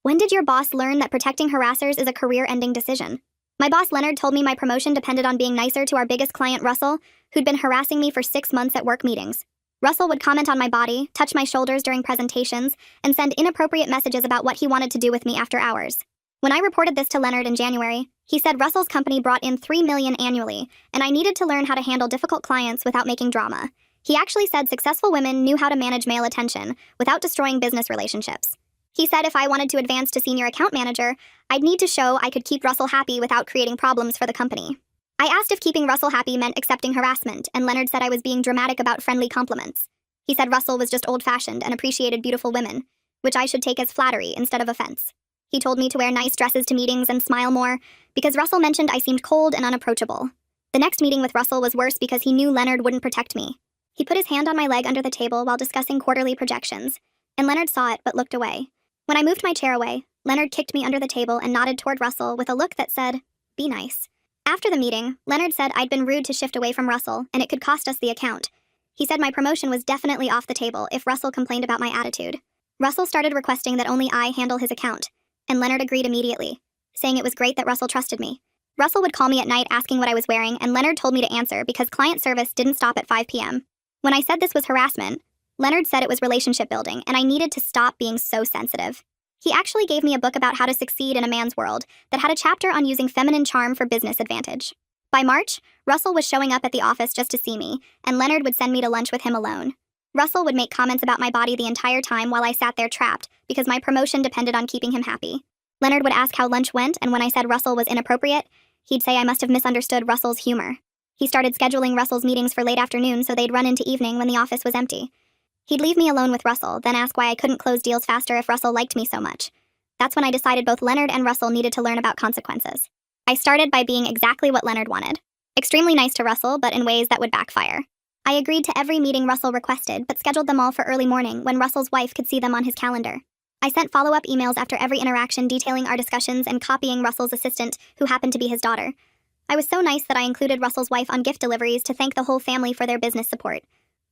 When did your boss learn that protecting harassers is a career-ending decision? My boss Leonard told me my promotion depended on being nicer to our biggest client Russell, who'd been harassing me for 6 months at work meetings. Russell would comment on my body, touch my shoulders during presentations, and send inappropriate messages about what he wanted to do with me after hours. When I reported this to Leonard in January, he said Russell's company brought in $3 million annually, and I needed to learn how to handle difficult clients without making drama. He actually said successful women knew how to manage male attention without destroying business relationships. He said if I wanted to advance to senior account manager, I'd need to show I could keep Russell happy without creating problems for the company. I asked if keeping Russell happy meant accepting harassment, and Leonard said I was being dramatic about friendly compliments. He said Russell was just old-fashioned and appreciated beautiful women, which I should take as flattery instead of offense. He told me to wear nice dresses to meetings and smile more, because Russell mentioned I seemed cold and unapproachable. The next meeting with Russell was worse because he knew Leonard wouldn't protect me. He put his hand on my leg under the table while discussing quarterly projections, and Leonard saw it but looked away. When I moved my chair away, Leonard kicked me under the table and nodded toward Russell with a look that said, "Be nice." After the meeting, Leonard said I'd been rude to shift away from Russell, and it could cost us the account. He said my promotion was definitely off the table if Russell complained about my attitude. Russell started requesting that only I handle his account, and Leonard agreed immediately, saying it was great that Russell trusted me. Russell would call me at night asking what I was wearing, and Leonard told me to answer because client service didn't stop at 5 p.m. When I said this was harassment, Leonard said it was relationship building, and I needed to stop being so sensitive. He actually gave me a book about how to succeed in a man's world that had a chapter on using feminine charm for business advantage. By March, Russell was showing up at the office just to see me, and Leonard would send me to lunch with him alone. Russell would make comments about my body the entire time while I sat there trapped because my promotion depended on keeping him happy. Leonard would ask how lunch went, and when I said Russell was inappropriate, he'd say I must have misunderstood Russell's humor. He started scheduling Russell's meetings for late afternoon so they'd run into evening when the office was empty. He'd leave me alone with Russell, then ask why I couldn't close deals faster if Russell liked me so much. That's when I decided both Leonard and Russell needed to learn about consequences. I started by being exactly what Leonard wanted. Extremely nice to Russell, but in ways that would backfire. I agreed to every meeting Russell requested, but scheduled them all for early morning when Russell's wife could see them on his calendar. I sent follow-up emails after every interaction detailing our discussions and copying Russell's assistant, who happened to be his daughter. I was so nice that I included Russell's wife on gift deliveries to thank the whole family for their business support.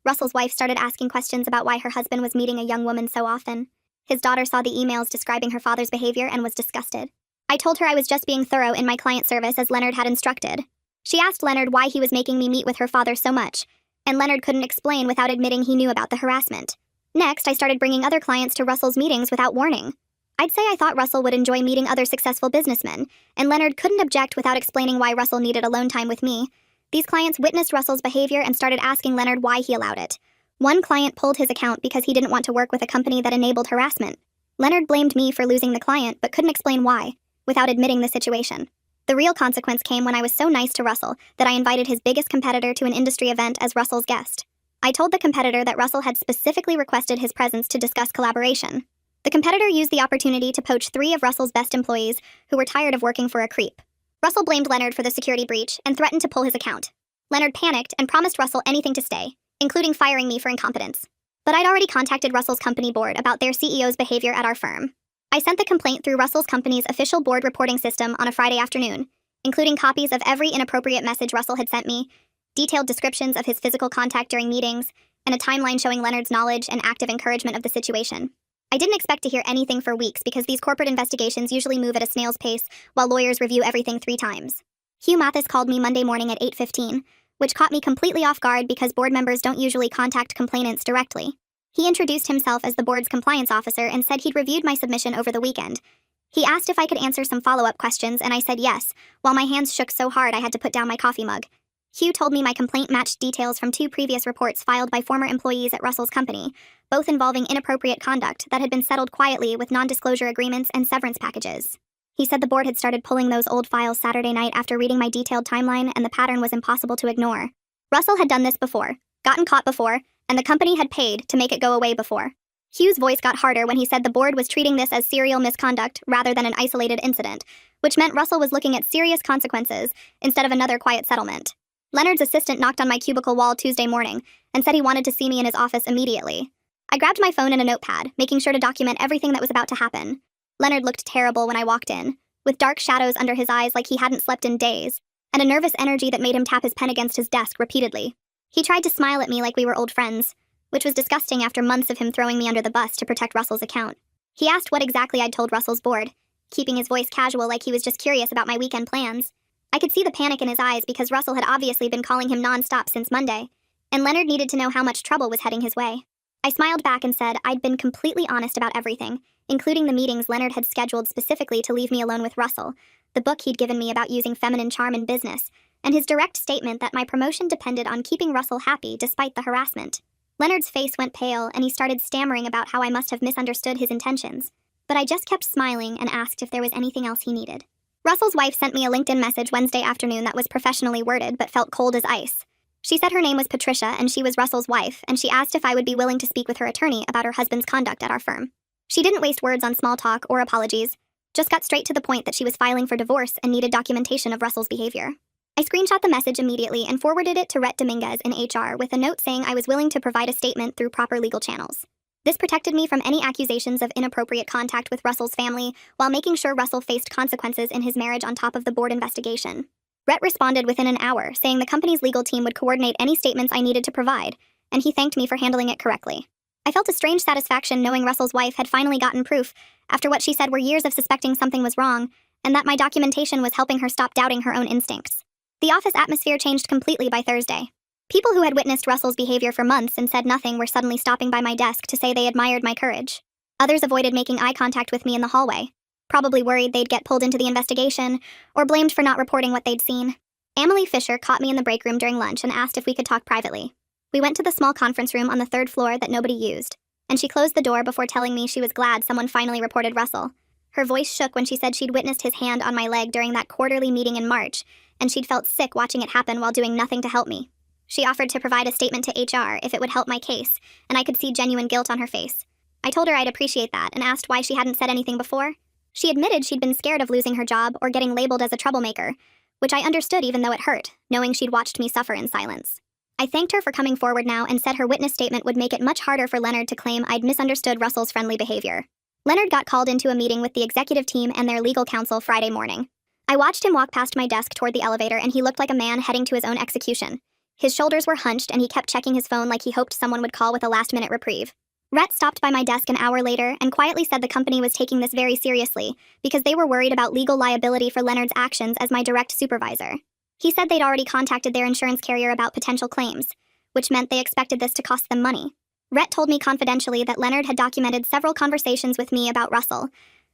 Russell's wife started asking questions about why her husband was meeting a young woman so often. His daughter saw the emails describing her father's behavior and was disgusted. I told her I was just being thorough in my client service as Leonard had instructed. She asked Leonard why he was making me meet with her father so much, and Leonard couldn't explain without admitting he knew about the harassment. Next, I started bringing other clients to Russell's meetings without warning. I'd say I thought Russell would enjoy meeting other successful businessmen, and Leonard couldn't object without explaining why Russell needed alone time with me. These clients witnessed Russell's behavior and started asking Leonard why he allowed it. One client pulled his account because he didn't want to work with a company that enabled harassment. Leonard blamed me for losing the client, but couldn't explain why, without admitting the situation. The real consequence came when I was so nice to Russell that I invited his biggest competitor to an industry event as Russell's guest. I told the competitor that Russell had specifically requested his presence to discuss collaboration. The competitor used the opportunity to poach 3 of Russell's best employees who were tired of working for a creep. Russell blamed Leonard for the security breach and threatened to pull his account. Leonard panicked and promised Russell anything to stay, including firing me for incompetence. But I'd already contacted Russell's company board about their CEO's behavior at our firm. I sent the complaint through Russell's company's official board reporting system on a Friday afternoon, including copies of every inappropriate message Russell had sent me, detailed descriptions of his physical contact during meetings, and a timeline showing Leonard's knowledge and active encouragement of the situation. I didn't expect to hear anything for weeks because these corporate investigations usually move at a snail's pace while lawyers review everything 3 times. Hugh Mathis called me Monday morning at 8:15, which caught me completely off guard because board members don't usually contact complainants directly. He introduced himself as the board's compliance officer and said he'd reviewed my submission over the weekend. He asked if I could answer some follow-up questions, and I said yes, while my hands shook so hard I had to put down my coffee mug. Hugh told me my complaint matched details from 2 previous reports filed by former employees at Russell's company, both involving inappropriate conduct that had been settled quietly with non-disclosure agreements and severance packages. He said the board had started pulling those old files Saturday night after reading my detailed timeline, and the pattern was impossible to ignore. Russell had done this before, gotten caught before, and the company had paid to make it go away before. Hugh's voice got harder when he said the board was treating this as serial misconduct rather than an isolated incident, which meant Russell was looking at serious consequences instead of another quiet settlement. Leonard's assistant knocked on my cubicle wall Tuesday morning and said he wanted to see me in his office immediately. I grabbed my phone and a notepad, making sure to document everything that was about to happen. Leonard looked terrible when I walked in, with dark shadows under his eyes like he hadn't slept in days, and a nervous energy that made him tap his pen against his desk repeatedly. He tried to smile at me like we were old friends, which was disgusting after months of him throwing me under the bus to protect Russell's account. He asked what exactly I'd told Russell's board, keeping his voice casual like he was just curious about my weekend plans. I could see the panic in his eyes because Russell had obviously been calling him nonstop since Monday, and Leonard needed to know how much trouble was heading his way. I smiled back and said I'd been completely honest about everything, including the meetings Leonard had scheduled specifically to leave me alone with Russell, the book he'd given me about using feminine charm in business, and his direct statement that my promotion depended on keeping Russell happy despite the harassment. Leonard's face went pale and he started stammering about how I must have misunderstood his intentions, but I just kept smiling and asked if there was anything else he needed. Russell's wife sent me a LinkedIn message Wednesday afternoon that was professionally worded but felt cold as ice. She said her name was Patricia and she was Russell's wife, and she asked if I would be willing to speak with her attorney about her husband's conduct at our firm. She didn't waste words on small talk or apologies, just got straight to the point that she was filing for divorce and needed documentation of Russell's behavior. I screenshot the message immediately and forwarded it to Rhett Dominguez in HR with a note saying I was willing to provide a statement through proper legal channels. This protected me from any accusations of inappropriate contact with Russell's family while making sure Russell faced consequences in his marriage on top of the board investigation. Rhett responded within an hour, saying the company's legal team would coordinate any statements I needed to provide, and he thanked me for handling it correctly. I felt a strange satisfaction knowing Russell's wife had finally gotten proof, after what she said were years of suspecting something was wrong, and that my documentation was helping her stop doubting her own instincts. The office atmosphere changed completely by Thursday. People who had witnessed Russell's behavior for months and said nothing were suddenly stopping by my desk to say they admired my courage. Others avoided making eye contact with me in the hallway, probably worried they'd get pulled into the investigation or blamed for not reporting what they'd seen. Emily Fisher caught me in the break room during lunch and asked if we could talk privately. We went to the small conference room on the third floor that nobody used, and she closed the door before telling me she was glad someone finally reported Russell. Her voice shook when she said she'd witnessed his hand on my leg during that quarterly meeting in March, and she'd felt sick watching it happen while doing nothing to help me. She offered to provide a statement to HR if it would help my case, and I could see genuine guilt on her face. I told her I'd appreciate that and asked why she hadn't said anything before. She admitted she'd been scared of losing her job or getting labeled as a troublemaker, which I understood even though it hurt, knowing she'd watched me suffer in silence. I thanked her for coming forward now and said her witness statement would make it much harder for Leonard to claim I'd misunderstood Russell's friendly behavior. Leonard got called into a meeting with the executive team and their legal counsel Friday morning. I watched him walk past my desk toward the elevator, and he looked like a man heading to his own execution. His shoulders were hunched and he kept checking his phone like he hoped someone would call with a last-minute reprieve. Rhett stopped by my desk an hour later and quietly said the company was taking this very seriously because they were worried about legal liability for Leonard's actions as my direct supervisor. He said they'd already contacted their insurance carrier about potential claims, which meant they expected this to cost them money. Rhett told me confidentially that Leonard had documented several conversations with me about Russell,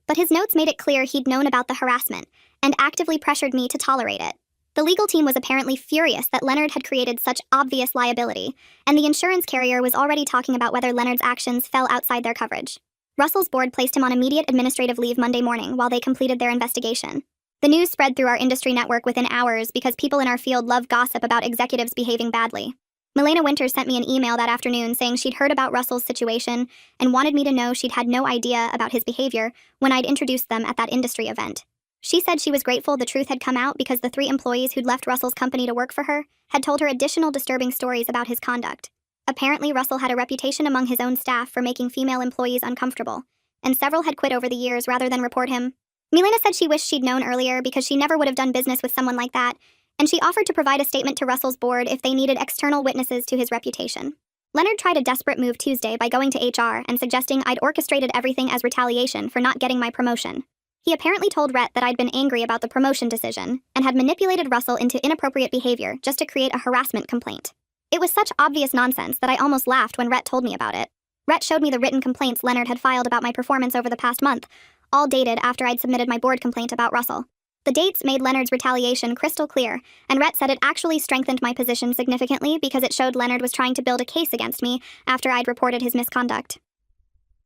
but his notes made it clear he'd known about the harassment and actively pressured me to tolerate it. The legal team was apparently furious that Leonard had created such obvious liability, and the insurance carrier was already talking about whether Leonard's actions fell outside their coverage. Russell's board placed him on immediate administrative leave Monday morning while they completed their investigation. The news spread through our industry network within hours because people in our field love gossip about executives behaving badly. Milena Winters sent me an email that afternoon saying she'd heard about Russell's situation and wanted me to know she'd had no idea about his behavior when I'd introduced them at that industry event. She said she was grateful the truth had come out because the 3 employees who'd left Russell's company to work for her had told her additional disturbing stories about his conduct. Apparently, Russell had a reputation among his own staff for making female employees uncomfortable, and several had quit over the years rather than report him. Milena said she wished she'd known earlier because she never would have done business with someone like that, and she offered to provide a statement to Russell's board if they needed external witnesses to his reputation. Leonard tried a desperate move Tuesday by going to HR and suggesting I'd orchestrated everything as retaliation for not getting my promotion. He apparently told Rhett that I'd been angry about the promotion decision and had manipulated Russell into inappropriate behavior just to create a harassment complaint. It was such obvious nonsense that I almost laughed when Rhett told me about it. Rhett showed me the written complaints Leonard had filed about my performance over the past month, all dated after I'd submitted my board complaint about Russell. The dates made Leonard's retaliation crystal clear, and Rhett said it actually strengthened my position significantly because it showed Leonard was trying to build a case against me after I'd reported his misconduct.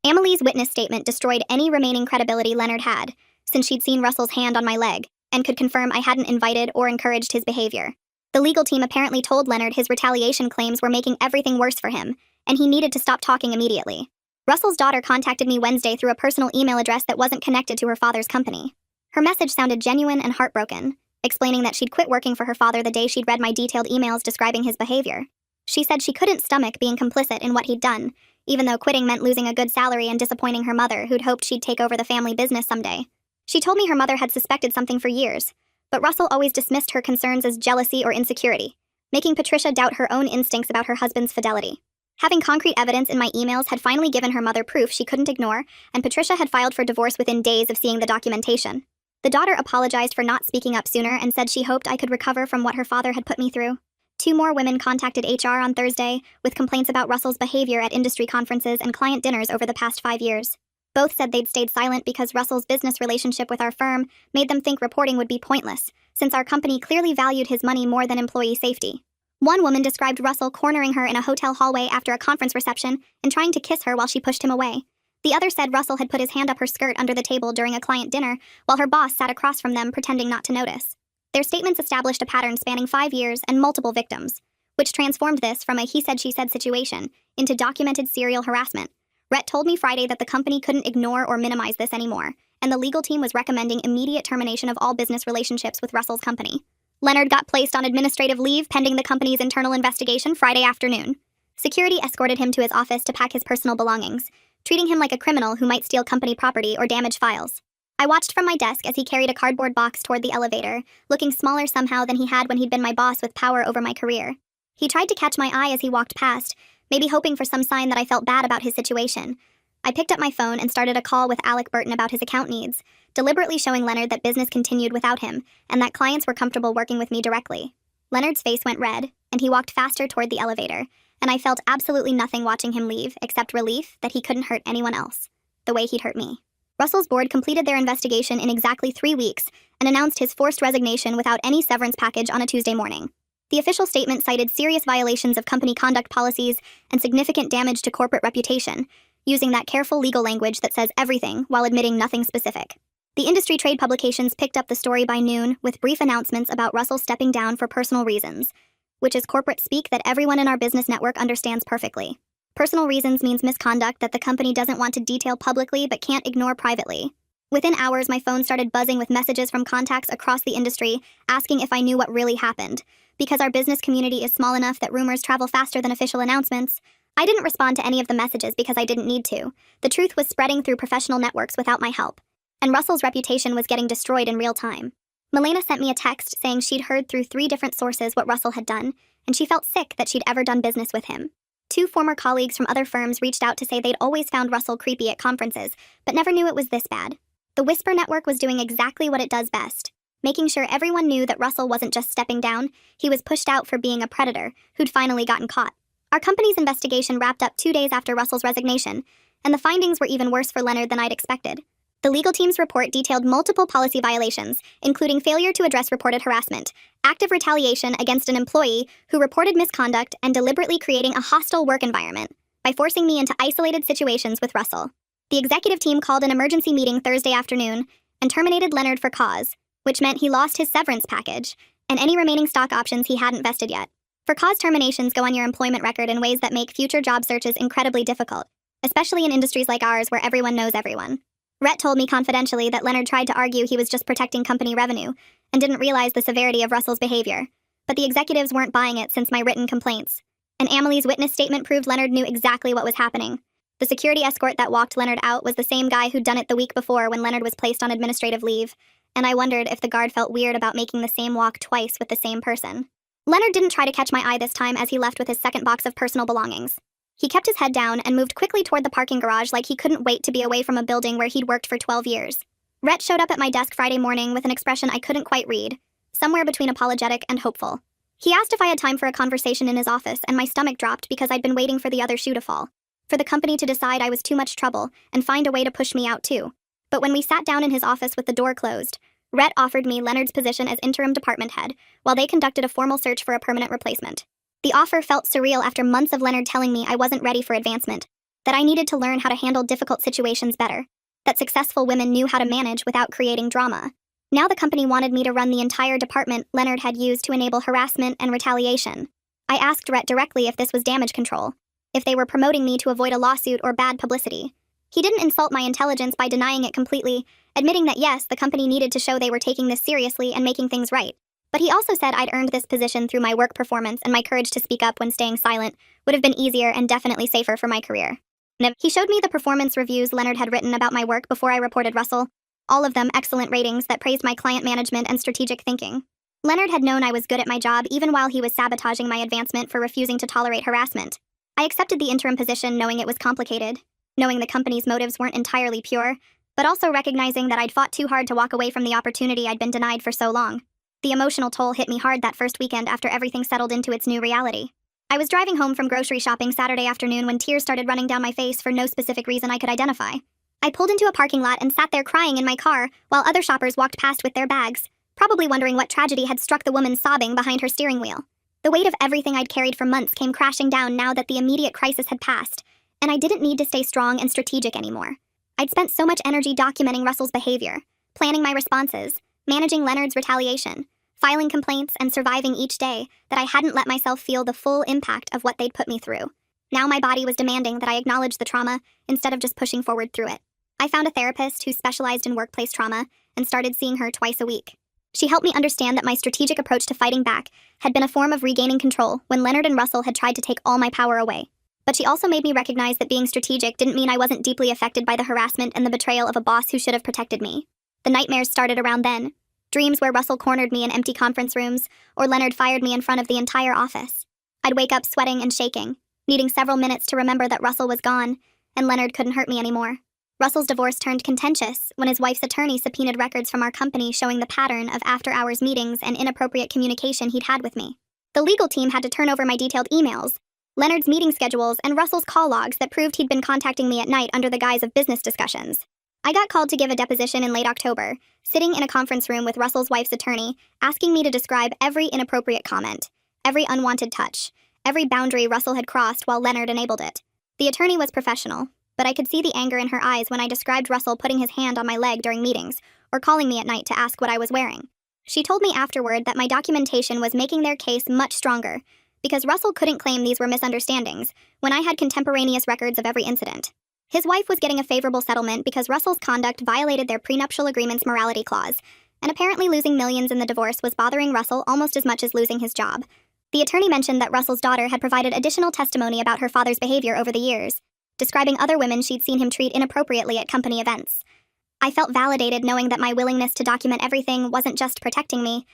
Amelie's witness statement destroyed any remaining credibility Leonard had, since she'd seen Russell's hand on my leg, and could confirm I hadn't invited or encouraged his behavior. The legal team apparently told Leonard his retaliation claims were making everything worse for him, and he needed to stop talking immediately. Russell's daughter contacted me Wednesday through a personal email address that wasn't connected to her father's company. Her message sounded genuine and heartbroken, explaining that she'd quit working for her father the day she'd read my detailed emails describing his behavior. She said she couldn't stomach being complicit in what he'd done, even though quitting meant losing a good salary and disappointing her mother, who'd hoped she'd take over the family business someday. She told me her mother had suspected something for years, but Russell always dismissed her concerns as jealousy or insecurity, making Patricia doubt her own instincts about her husband's fidelity. Having concrete evidence in my emails had finally given her mother proof she couldn't ignore, and Patricia had filed for divorce within days of seeing the documentation. The daughter apologized for not speaking up sooner and said she hoped I could recover from what her father had put me through. 2 more women contacted HR on Thursday with complaints about Russell's behavior at industry conferences and client dinners over the past 5 years. Both said they'd stayed silent because Russell's business relationship with our firm made them think reporting would be pointless, since our company clearly valued his money more than employee safety. One woman described Russell cornering her in a hotel hallway after a conference reception and trying to kiss her while she pushed him away. The other said Russell had put his hand up her skirt under the table during a client dinner, while her boss sat across from them pretending not to notice. Their statements established a pattern spanning 5 years and multiple victims, which transformed this from a he-said-she-said situation into documented serial harassment. Rhett told me Friday that the company couldn't ignore or minimize this anymore, and the legal team was recommending immediate termination of all business relationships with Russell's company. Leonard got placed on administrative leave pending the company's internal investigation Friday afternoon. Security escorted him to his office to pack his personal belongings, treating him like a criminal who might steal company property or damage files. I watched from my desk as he carried a cardboard box toward the elevator, looking smaller somehow than he had when he'd been my boss with power over my career. He tried to catch my eye as he walked past, maybe hoping for some sign that I felt bad about his situation. I picked up my phone and started a call with Alec Burton about his account needs, deliberately showing Leonard that business continued without him and that clients were comfortable working with me directly. Leonard's face went red, and he walked faster toward the elevator, and I felt absolutely nothing watching him leave except relief that he couldn't hurt anyone else, the way he'd hurt me. Russell's board completed their investigation in exactly 3 weeks and announced his forced resignation without any severance package on a Tuesday morning. The official statement cited serious violations of company conduct policies and significant damage to corporate reputation, using that careful legal language that says everything while admitting nothing specific. The industry trade publications picked up the story by noon with brief announcements about Russell stepping down for personal reasons, which is corporate speak that everyone in our business network understands perfectly. Personal reasons means misconduct that the company doesn't want to detail publicly but can't ignore privately. Within hours, my phone started buzzing with messages from contacts across the industry asking if I knew what really happened. Because our business community is small enough that rumors travel faster than official announcements, I didn't respond to any of the messages because I didn't need to. The truth was spreading through professional networks without my help, and Russell's reputation was getting destroyed in real time. Milena sent me a text saying she'd heard through 3 different sources what Russell had done, and she felt sick that she'd ever done business with him. 2 former colleagues from other firms reached out to say they'd always found Russell creepy at conferences, but never knew it was this bad. The Whisper Network was doing exactly what it does best, making sure everyone knew that Russell wasn't just stepping down, he was pushed out for being a predator who'd finally gotten caught. Our company's investigation wrapped up 2 days after Russell's resignation, and the findings were even worse for Leonard than I'd expected. The legal team's report detailed multiple policy violations, including failure to address reported harassment, active retaliation against an employee who reported misconduct, and deliberately creating a hostile work environment by forcing me into isolated situations with Russell. The executive team called an emergency meeting Thursday afternoon and terminated Leonard for cause, which meant he lost his severance package and any remaining stock options he hadn't vested yet. For cause terminations go on your employment record in ways that make future job searches incredibly difficult, especially in industries like ours where everyone knows everyone. Rhett told me confidentially that Leonard tried to argue he was just protecting company revenue and didn't realize the severity of Russell's behavior, but the executives weren't buying it since my written complaints. And Amelie's witness statement proved Leonard knew exactly what was happening. The security escort that walked Leonard out was the same guy who'd done it the week before when Leonard was placed on administrative leave, and I wondered if the guard felt weird about making the same walk twice with the same person. Leonard didn't try to catch my eye this time as he left with his second box of personal belongings. He kept his head down and moved quickly toward the parking garage like he couldn't wait to be away from a building where he'd worked for 12 years. Rhett showed up at my desk Friday morning with an expression I couldn't quite read, somewhere between apologetic and hopeful. He asked if I had time for a conversation in his office, and my stomach dropped because I'd been waiting for the other shoe to fall, for the company to decide I was too much trouble and find a way to push me out too. But when we sat down in his office with the door closed, Rhett offered me Leonard's position as interim department head while they conducted a formal search for a permanent replacement. The offer felt surreal after months of Leonard telling me I wasn't ready for advancement, that I needed to learn how to handle difficult situations better, that successful women knew how to manage without creating drama. Now the company wanted me to run the entire department Leonard had used to enable harassment and retaliation. I asked Rhett directly if this was damage control, if they were promoting me to avoid a lawsuit or bad publicity. He didn't insult my intelligence by denying it completely, admitting that yes, the company needed to show they were taking this seriously and making things right. But he also said I'd earned this position through my work performance, and my courage to speak up when staying silent would have been easier and definitely safer for my career. He showed me the performance reviews Leonard had written about my work before I reported Russell, all of them excellent ratings that praised my client management and strategic thinking. Leonard had known I was good at my job even while he was sabotaging my advancement for refusing to tolerate harassment. I accepted the interim position knowing it was complicated, knowing the company's motives weren't entirely pure, but also recognizing that I'd fought too hard to walk away from the opportunity I'd been denied for so long. The emotional toll hit me hard that first weekend after everything settled into its new reality. I was driving home from grocery shopping Saturday afternoon when tears started running down my face for no specific reason I could identify. I pulled into a parking lot and sat there crying in my car while other shoppers walked past with their bags, probably wondering what tragedy had struck the woman sobbing behind her steering wheel. The weight of everything I'd carried for months came crashing down now that the immediate crisis had passed, and I didn't need to stay strong and strategic anymore. I'd spent so much energy documenting Russell's behavior, planning my responses, managing Leonard's retaliation, filing complaints, and surviving each day that I hadn't let myself feel the full impact of what they'd put me through. Now my body was demanding that I acknowledge the trauma instead of just pushing forward through it. I found a therapist who specialized in workplace trauma and started seeing her twice a week. She helped me understand that my strategic approach to fighting back had been a form of regaining control when Leonard and Russell had tried to take all my power away. But she also made me recognize that being strategic didn't mean I wasn't deeply affected by the harassment and the betrayal of a boss who should have protected me. The nightmares started around then. Dreams where Russell cornered me in empty conference rooms, or Leonard fired me in front of the entire office. I'd wake up sweating and shaking, needing several minutes to remember that Russell was gone, and Leonard couldn't hurt me anymore. Russell's divorce turned contentious when his wife's attorney subpoenaed records from our company showing the pattern of after-hours meetings and inappropriate communication he'd had with me. The legal team had to turn over my detailed emails, Leonard's meeting schedules, and Russell's call logs that proved he'd been contacting me at night under the guise of business discussions. I got called to give a deposition in late October, sitting in a conference room with Russell's wife's attorney, asking me to describe every inappropriate comment, every unwanted touch, every boundary Russell had crossed while Leonard enabled it. The attorney was professional, but I could see the anger in her eyes when I described Russell putting his hand on my leg during meetings, or calling me at night to ask what I was wearing. She told me afterward that my documentation was making their case much stronger, because Russell couldn't claim these were misunderstandings when I had contemporaneous records of every incident. His wife was getting a favorable settlement because Russell's conduct violated their prenuptial agreement's morality clause, and apparently losing millions in the divorce was bothering Russell almost as much as losing his job. The attorney mentioned that Russell's daughter had provided additional testimony about her father's behavior over the years, describing other women she'd seen him treat inappropriately at company events. I felt validated knowing that my willingness to document everything wasn't just protecting me,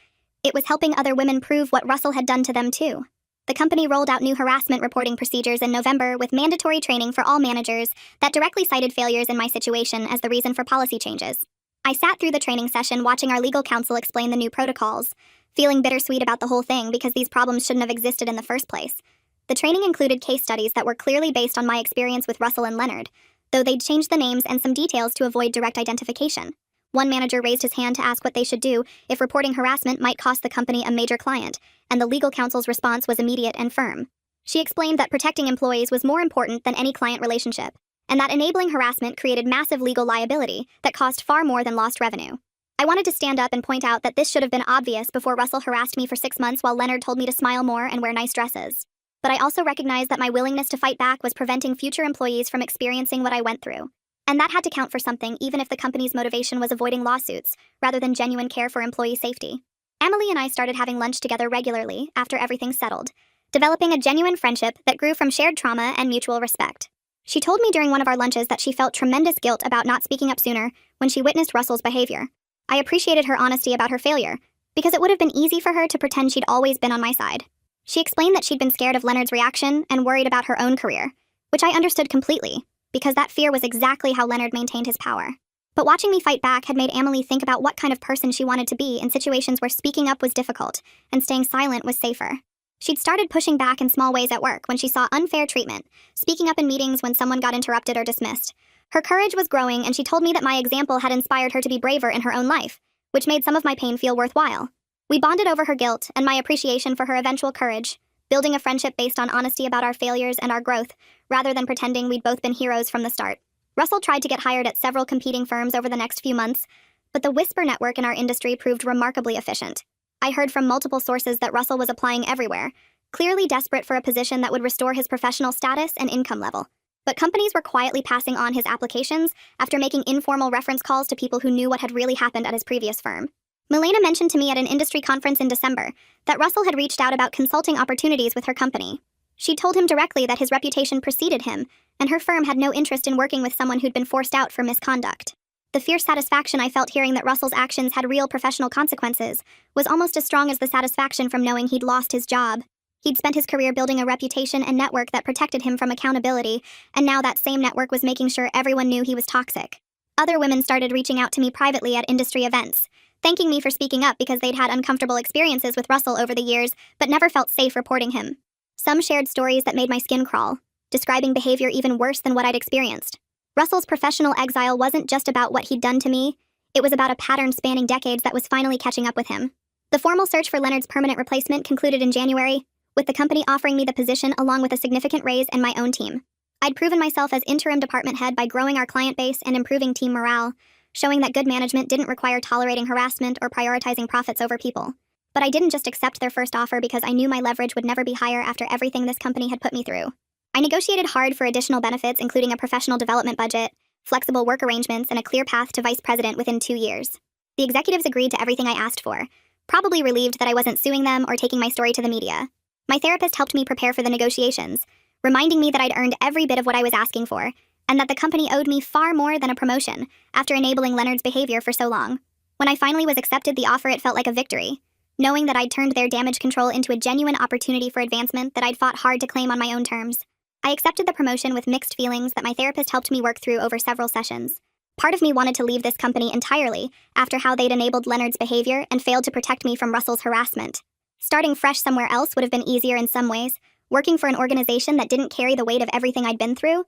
it was helping other women prove what Russell had done to them too. The company rolled out new harassment reporting procedures in November with mandatory training for all managers that directly cited failures in my situation as the reason for policy changes. I sat through the training session watching our legal counsel explain the new protocols, feeling bittersweet about the whole thing because these problems shouldn't have existed in the first place. The training included case studies that were clearly based on my experience with Russell and Leonard, though they'd changed the names and some details to avoid direct identification. One manager raised his hand to ask what they should do if reporting harassment might cost the company a major client, and the legal counsel's response was immediate and firm. She explained that protecting employees was more important than any client relationship, and that enabling harassment created massive legal liability that cost far more than lost revenue. I wanted to stand up and point out that this should have been obvious before Russell harassed me for 6 months while Leonard told me to smile more and wear nice dresses. But I also recognized that my willingness to fight back was preventing future employees from experiencing what I went through. And that had to count for something even if the company's motivation was avoiding lawsuits, rather than genuine care for employee safety. Emily and I started having lunch together regularly after everything settled, developing a genuine friendship that grew from shared trauma and mutual respect. She told me during one of our lunches that she felt tremendous guilt about not speaking up sooner when she witnessed Russell's behavior. I appreciated her honesty about her failure, because it would have been easy for her to pretend she'd always been on my side. She explained that she'd been scared of Leonard's reaction and worried about her own career, which I understood completely, because that fear was exactly how Leonard maintained his power. But watching me fight back had made Emily think about what kind of person she wanted to be in situations where speaking up was difficult and staying silent was safer. She'd started pushing back in small ways at work when she saw unfair treatment, speaking up in meetings when someone got interrupted or dismissed. Her courage was growing, and she told me that my example had inspired her to be braver in her own life, which made some of my pain feel worthwhile. We bonded over her guilt and my appreciation for her eventual courage, building a friendship based on honesty about our failures and our growth, rather than pretending we'd both been heroes from the start. Russell tried to get hired at several competing firms over the next few months, but the whisper network in our industry proved remarkably efficient. I heard from multiple sources that Russell was applying everywhere, clearly desperate for a position that would restore his professional status and income level. But companies were quietly passing on his applications after making informal reference calls to people who knew what had really happened at his previous firm. Milena mentioned to me at an industry conference in December that Russell had reached out about consulting opportunities with her company. She told him directly that his reputation preceded him, and her firm had no interest in working with someone who'd been forced out for misconduct. The fierce satisfaction I felt hearing that Russell's actions had real professional consequences was almost as strong as the satisfaction from knowing he'd lost his job. He'd spent his career building a reputation and network that protected him from accountability, and now that same network was making sure everyone knew he was toxic. Other women started reaching out to me privately at industry events, thanking me for speaking up because they'd had uncomfortable experiences with Russell over the years, but never felt safe reporting him. Some shared stories that made my skin crawl, describing behavior even worse than what I'd experienced. Russell's professional exile wasn't just about what he'd done to me, it was about a pattern spanning decades that was finally catching up with him. The formal search for Leonard's permanent replacement concluded in January, with the company offering me the position along with a significant raise and my own team. I'd proven myself as interim department head by growing our client base and improving team morale, showing that good management didn't require tolerating harassment or prioritizing profits over people. But I didn't just accept their first offer because I knew my leverage would never be higher after everything this company had put me through. I negotiated hard for additional benefits, including a professional development budget, flexible work arrangements, and a clear path to vice president within 2 years. The executives agreed to everything I asked for, probably relieved that I wasn't suing them or taking my story to the media. My therapist helped me prepare for the negotiations, reminding me that I'd earned every bit of what I was asking for, and that the company owed me far more than a promotion after enabling Leonard's behavior for so long. When I finally was accepted the offer, it felt like a victory, knowing that I'd turned their damage control into a genuine opportunity for advancement that I'd fought hard to claim on my own terms. I accepted the promotion with mixed feelings that my therapist helped me work through over several sessions. Part of me wanted to leave this company entirely after how they'd enabled Leonard's behavior and failed to protect me from Russell's harassment. Starting fresh somewhere else would have been easier in some ways, working for an organization that didn't carry the weight of everything I'd been through,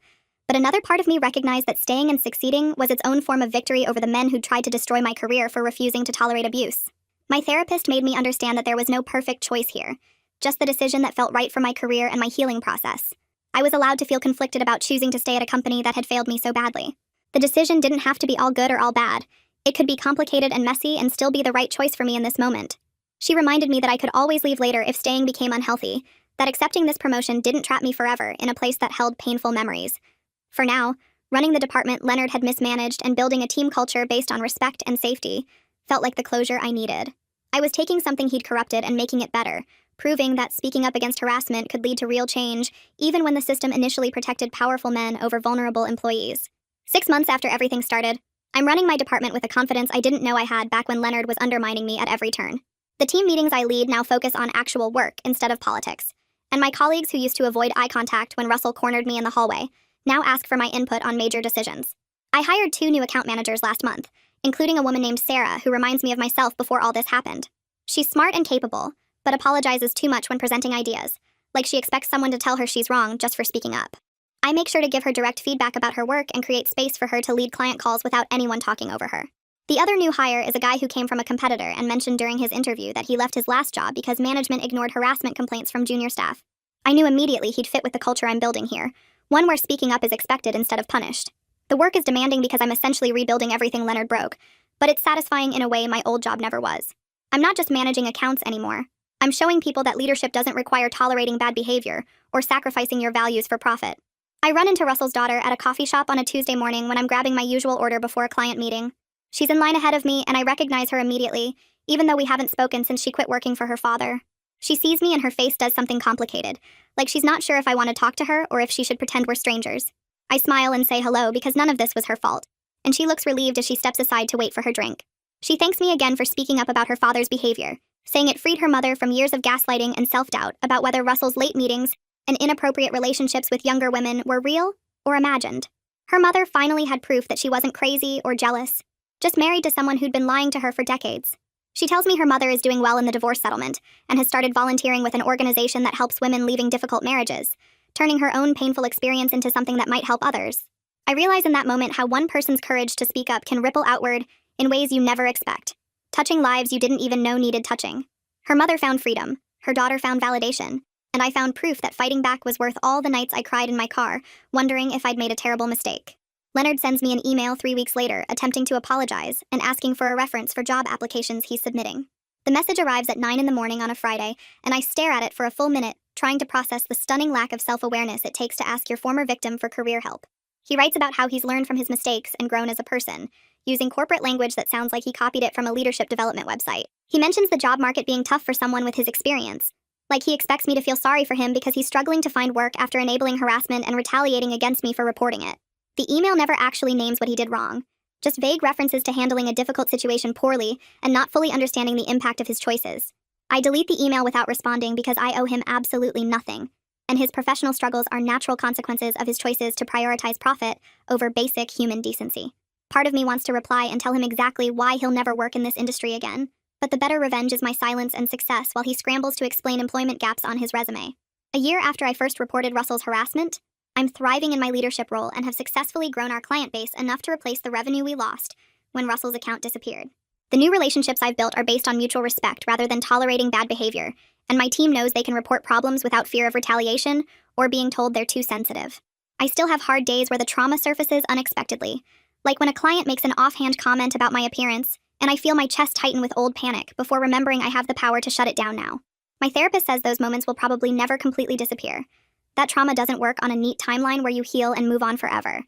but another part of me recognized that staying and succeeding was its own form of victory over the men who'd tried to destroy my career for refusing to tolerate abuse. My therapist made me understand that there was no perfect choice here, just the decision that felt right for my career and my healing process. I was allowed to feel conflicted about choosing to stay at a company that had failed me so badly. The decision didn't have to be all good or all bad. It could be complicated and messy and still be the right choice for me in this moment. She reminded me that I could always leave later if staying became unhealthy, that accepting this promotion didn't trap me forever in a place that held painful memories. For now, running the department Leonard had mismanaged and building a team culture based on respect and safety felt like the closure I needed. I was taking something he'd corrupted and making it better, proving that speaking up against harassment could lead to real change, even when the system initially protected powerful men over vulnerable employees. 6 months after everything started, I'm running my department with a confidence I didn't know I had back when Leonard was undermining me at every turn. The team meetings I lead now focus on actual work instead of politics, and my colleagues who used to avoid eye contact when Russell cornered me in the hallway now ask for my input on major decisions. I hired 2 new account managers last month, including a woman named Sarah who reminds me of myself before all this happened. She's smart and capable, but apologizes too much when presenting ideas, like she expects someone to tell her she's wrong just for speaking up. I make sure to give her direct feedback about her work and create space for her to lead client calls without anyone talking over her. The other new hire is a guy who came from a competitor and mentioned during his interview that he left his last job because management ignored harassment complaints from junior staff. I knew immediately he'd fit with the culture I'm building here, one where speaking up is expected instead of punished. The work is demanding because I'm essentially rebuilding everything Leonard broke, but it's satisfying in a way my old job never was. I'm not just managing accounts anymore. I'm showing people that leadership doesn't require tolerating bad behavior or sacrificing your values for profit. I run into Russell's daughter at a coffee shop on a Tuesday morning when I'm grabbing my usual order before a client meeting. She's in line ahead of me, and I recognize her immediately, even though we haven't spoken since she quit working for her father. She sees me and her face does something complicated, like she's not sure if I want to talk to her or if she should pretend we're strangers. I smile and say hello because none of this was her fault, and she looks relieved as she steps aside to wait for her drink. She thanks me again for speaking up about her father's behavior, saying it freed her mother from years of gaslighting and self-doubt about whether Russell's late meetings and inappropriate relationships with younger women were real or imagined. Her mother finally had proof that she wasn't crazy or jealous, just married to someone who'd been lying to her for decades. She tells me her mother is doing well in the divorce settlement and has started volunteering with an organization that helps women leaving difficult marriages, turning her own painful experience into something that might help others. I realize in that moment how one person's courage to speak up can ripple outward in ways you never expect, touching lives you didn't even know needed touching. Her mother found freedom, her daughter found validation, and I found proof that fighting back was worth all the nights I cried in my car, wondering if I'd made a terrible mistake. Leonard sends me an email 3 weeks later, attempting to apologize and asking for a reference for job applications he's submitting. The message arrives at 9 in the morning on a Friday, and I stare at it for a full minute, trying to process the stunning lack of self-awareness it takes to ask your former victim for career help. He writes about how he's learned from his mistakes and grown as a person, using corporate language that sounds like he copied it from a leadership development website. He mentions the job market being tough for someone with his experience, like he expects me to feel sorry for him because he's struggling to find work after enabling harassment and retaliating against me for reporting it. The email never actually names what he did wrong, just vague references to handling a difficult situation poorly and not fully understanding the impact of his choices. I delete the email without responding because I owe him absolutely nothing, and his professional struggles are natural consequences of his choices to prioritize profit over basic human decency. Part of me wants to reply and tell him exactly why he'll never work in this industry again, but the better revenge is my silence and success while he scrambles to explain employment gaps on his resume. A year after I first reported Russell's harassment, I'm thriving in my leadership role and have successfully grown our client base enough to replace the revenue we lost when Russell's account disappeared. The new relationships I've built are based on mutual respect rather than tolerating bad behavior, and my team knows they can report problems without fear of retaliation or being told they're too sensitive. I still have hard days where the trauma surfaces unexpectedly, like when a client makes an offhand comment about my appearance, and I feel my chest tighten with old panic before remembering I have the power to shut it down now. My therapist says those moments will probably never completely disappear. That trauma doesn't work on a neat timeline where you heal and move on forever.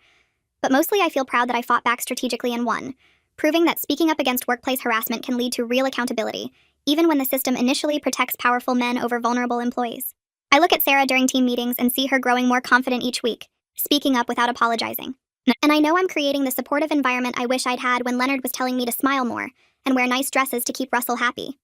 But mostly I feel proud that I fought back strategically and won, proving that speaking up against workplace harassment can lead to real accountability, even when the system initially protects powerful men over vulnerable employees. I look at Sarah during team meetings and see her growing more confident each week, speaking up without apologizing. And I know I'm creating the supportive environment I wish I'd had when Leonard was telling me to smile more and wear nice dresses to keep Russell happy.